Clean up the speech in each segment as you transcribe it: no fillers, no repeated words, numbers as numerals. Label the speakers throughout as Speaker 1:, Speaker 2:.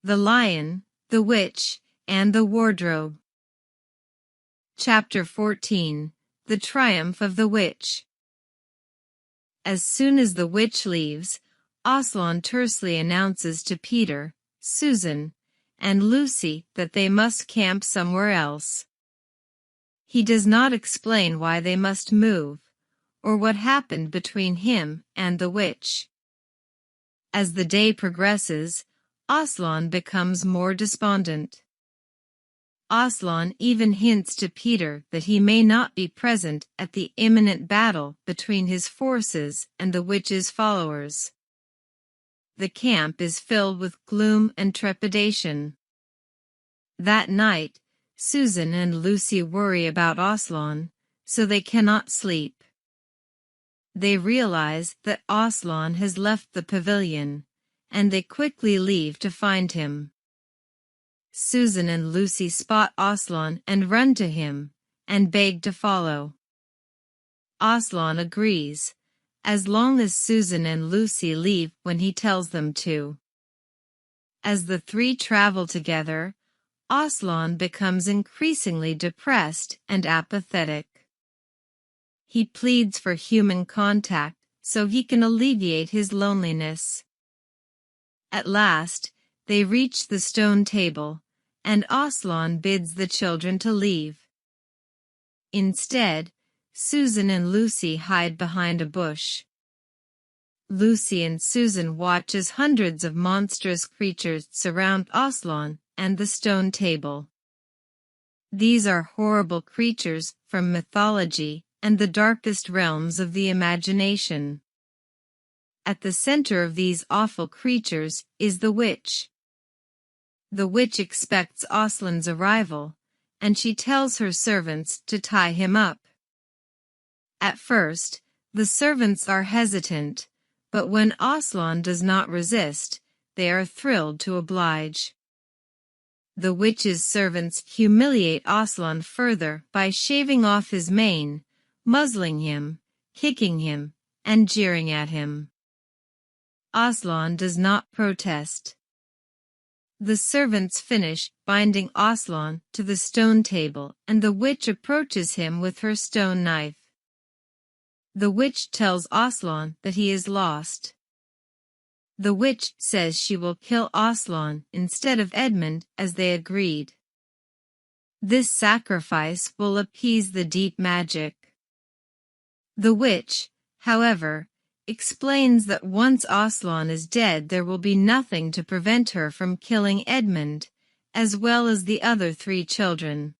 Speaker 1: The Lion, the Witch, and the Wardrobe. Chapter 14. The Triumph of the Witch. As soon as the witch leaves, Aslan tersely announces to Peter, Susan, and Lucy that they must camp somewhere else. He does not explain why they must move, or what happened between him and the witch. As the day progresses, Aslan becomes more despondent. Aslan even hints to Peter that he may not be present at the imminent battle between his forces and the witch's followers. The camp is filled with gloom and trepidation. That night, Susan and Lucy worry about Aslan, so they cannot sleep. They realize that Aslan has left the pavilion, and they quickly leave to find him. Susan and Lucy spot Aslan and run to him, and beg to follow. Aslan agrees, as long as Susan and Lucy leave when he tells them to. As the three travel together, Aslan becomes increasingly depressed and apathetic. He pleads for human contact so he can alleviate his loneliness. At last, they reach the stone table, and Aslan bids the children to leave. Instead, Susan and Lucy hide behind a bush. Lucy and Susan watch as hundreds of monstrous creatures surround Aslan and the stone table. These are horrible creatures from mythology and the darkest realms of the imagination. At the center of these awful creatures is the witch. The witch expects Aslan's arrival, and she tells her servants to tie him up. At first, the servants are hesitant, but when Aslan does not resist, they are thrilled to oblige. The witch's servants humiliate Aslan further by shaving off his mane, muzzling him, kicking him, and jeering at him. Aslan does not protest. The servants finish binding Aslan to the stone table, and the witch approaches him with her stone knife. The witch tells Aslan that he is lost. The witch says she will kill Aslan instead of Edmund as they agreed. This sacrifice will appease the deep magic. The witch, however, explains that once Aslan is dead there will be nothing to prevent her from killing Edmund, as well as the other three children.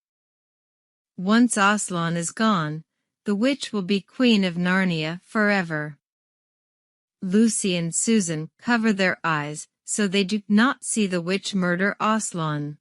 Speaker 1: Once Aslan is gone, the witch will be queen of Narnia forever. Lucy and Susan cover their eyes so they do not see the witch murder Aslan.